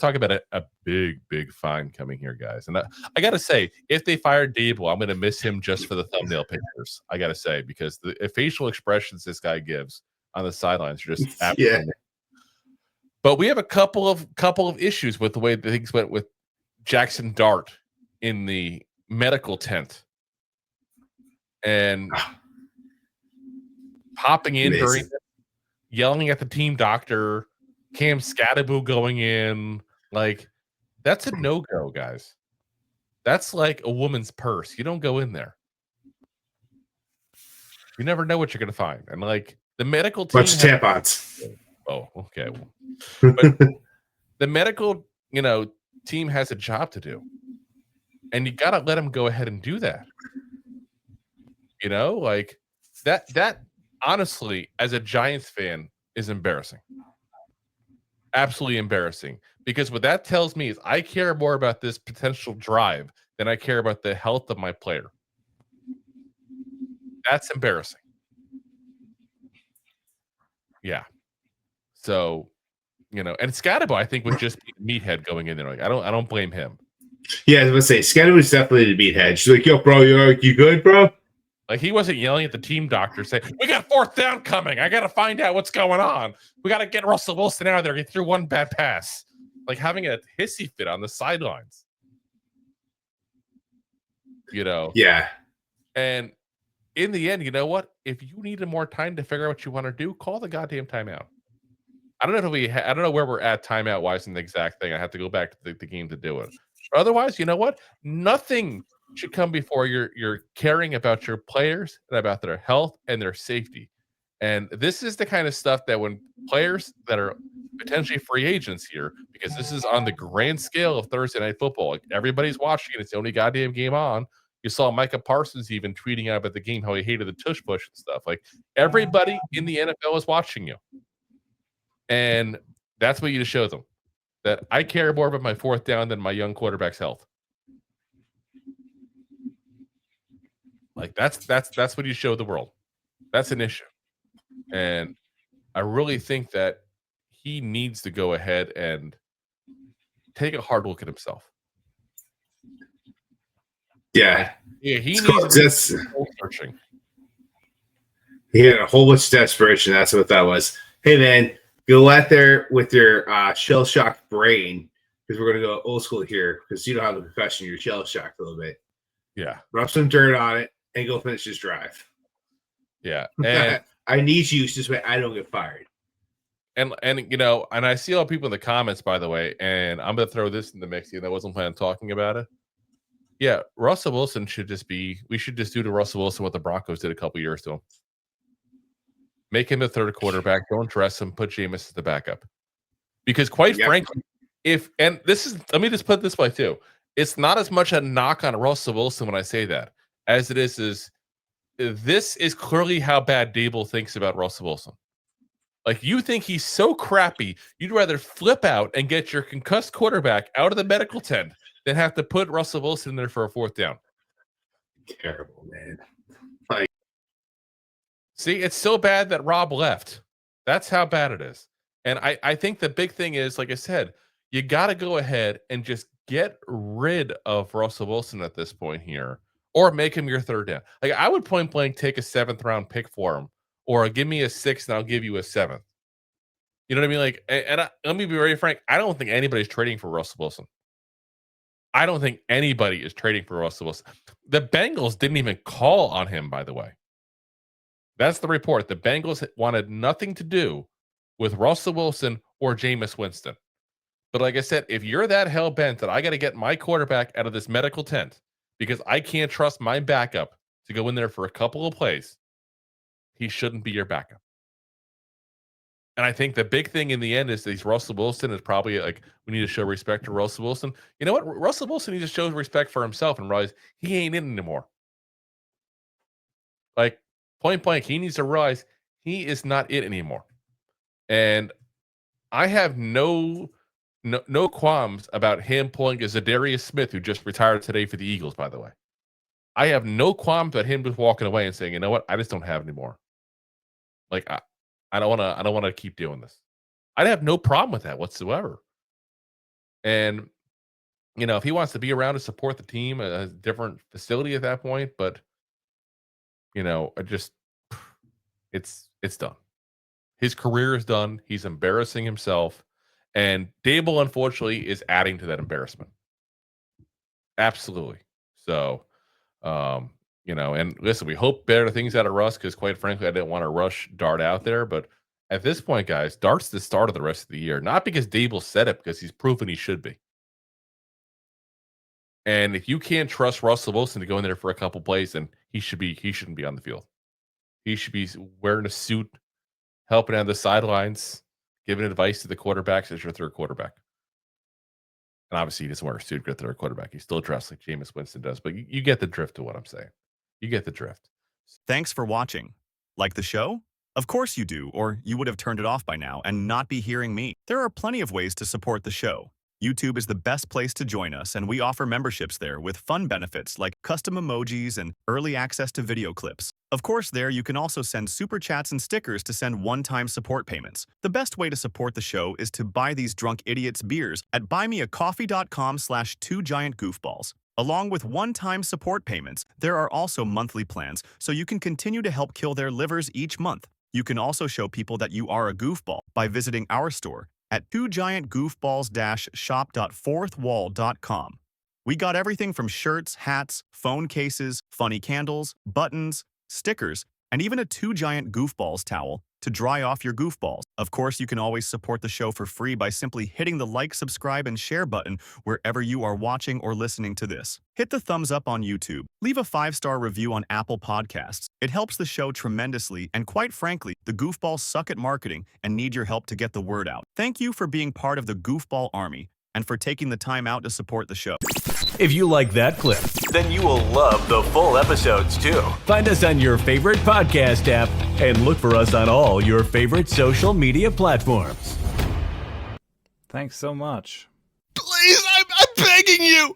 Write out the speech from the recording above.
talk about a big fine coming here, guys. And I got to say, if they fire Daboll, I'm going to miss him just for the thumbnail pictures. I got to say, because the facial expressions this guy gives on the sidelines are just absolutely. Yeah. But we have a couple of issues with the way things went with Jaxson Dart in the medical tent and popping in during, yelling at the team doctor, Cam Skattebo going in. Like, that's a no-go, guys. That's like a woman's purse. You don't go in there. You never know what you're going to find. And like the medical team, bunch of tampons. Oh, okay. But the medical, team has a job to do, and you got to let them go ahead and do that. Like that. Honestly, as a Giants fan, is embarrassing. Absolutely embarrassing. Because what that tells me is I care more about this potential drive than I care about the health of my player. That's embarrassing. Yeah. So, and Skattebo, I think, would just be a meathead going in there. Like, I don't blame him. Yeah, I was gonna say Skattebo's definitely the meathead. She's like, "Yo, bro, you good, bro?" Like, he wasn't yelling at the team doctor saying, "We got 4th down coming. I got to find out what's going on. We got to get Russell Wilson out of there. He threw one bad pass." Like having a hissy fit on the sidelines. Yeah. And in the end, you know what? If you needed more time to figure out what you want to do, call the goddamn timeout. I don't know if I don't know where we're at timeout wise in the exact thing. I have to go back to the game to do it. But otherwise, you know what? Nothing should come before you're caring about your players and about their health and their safety. And this is the kind of stuff that when players that are potentially free agents here, because this is on the grand scale of Thursday Night Football, like everybody's watching it. It's the only goddamn game on. You saw Micah Parsons even tweeting out about the game how he hated the tush push and stuff. Like everybody in the NFL is watching you. And that's what you just show them. That I care more about my 4th down than my young quarterback's health. Like that's what you show the world. That's an issue. And I really think that he needs to go ahead and take a hard look at himself. Yeah. He needs to soul searching. He had a whole bunch of desperation. That's what that was. Hey, man, go out there with your shell-shocked brain, because we're going to go old school here, because you don't have the profession. You're shell-shocked a little bit. Yeah. Rub some dirt on it and go finish this drive. Yeah. And I need you so I don't get fired. And I see all people in the comments, by the way, and I'm going to throw this in the mix. I wasn't planning on talking about it. Yeah, Russell Wilson we should just do to Russell Wilson what the Broncos did a couple years to him. Make him the 3rd quarterback. Don't dress him. Put Jameis as the backup. Because quite frankly, let me just put it this way too. It's not as much a knock on Russell Wilson when I say that, as it is this is clearly how bad Daboll thinks about Russell Wilson. Like, you think he's so crappy, you'd rather flip out and get your concussed quarterback out of the medical tent than have to put Russell Wilson in there for a 4th down. Terrible, man. See, it's so bad that Rob left. That's how bad it is. And I think the big thing is, like I said, you got to go ahead and just get rid of Russell Wilson at this point here, or make him your 3rd down. Like, I would point blank take a 7th round pick for him, or give me a 6th and I'll give you a 7th. You know what I mean? Like, let me be very frank. I don't think anybody's trading for Russell Wilson. I don't think anybody is trading for Russell Wilson. The Bengals didn't even call on him, by the way. That's the report. The Bengals wanted nothing to do with Russell Wilson or Jameis Winston. But like I said, if you're that hell-bent that I got to get my quarterback out of this medical tent because I can't trust my backup to go in there for a couple of plays, he shouldn't be your backup. And I think the big thing in the end is that Russell Wilson is probably like, we need to show respect to Russell Wilson. You know what? Russell Wilson needs to show respect for himself and realize he ain't in anymore. Like, point blank, he needs to realize he is not it anymore. And I have no qualms about him pulling a Zadarius Smith, who just retired today for the Eagles, by the way. I have no qualms about him just walking away and saying, you know what? I just don't have anymore. Like, I don't want to keep doing this. I'd have no problem with that whatsoever. And if he wants to be around to support the team, a different facility at that point, but I just it's done. His career is done. He's embarrassing himself, and Daboll, unfortunately, is adding to that embarrassment. Absolutely. So, and listen, we hope better things out of Russ because, quite frankly, I didn't want to rush Dart out there. But at this point, guys, Dart's the start of the rest of the year, not because Daboll said it, because he's proven he should be. And if you can't trust Russell Wilson to go in there for a couple plays, then he shouldn't be on the field. He should be wearing a suit, helping on the sidelines, giving advice to the quarterbacks as your third quarterback. And obviously, he doesn't wear a suit with their quarterback. He's still dressed like Jameis Winston does. But you get the drift of what I'm saying. You get the drift. Thanks for watching. Like the show? Of course you do, or you would have turned it off by now and not be hearing me. There are plenty of ways to support the show. YouTube is the best place to join us, and we offer memberships there with fun benefits like custom emojis and early access to video clips. Of course, there you can also send super chats and stickers to send one-time support payments. The best way to support the show is to buy these drunk idiots beers at buymeacoffee.com/2giantgoofballs. Along with one-time support payments, there are also monthly plans, so you can continue to help kill their livers each month. You can also show people that you are a goofball by visiting our store at 2giantgoofballs-shop.fourthwall.com. We got everything from shirts, hats, phone cases, funny candles, buttons, stickers, and even a 2 Giant Goofballs towel to dry off your goofballs. Of course, you can always support the show for free by simply hitting the like, subscribe, and share button wherever you are watching or listening to this. Hit the thumbs up on YouTube. Leave a 5-star review on Apple Podcasts. It helps the show tremendously, and quite frankly, the goofballs suck at marketing and need your help to get the word out. Thank you for being part of the Goofball Army and for taking the time out to support the show. If you like that clip, then you will love the full episodes too. Find us on your favorite podcast app and look for us on all your favorite social media platforms. Thanks so much. Please, I'm begging you.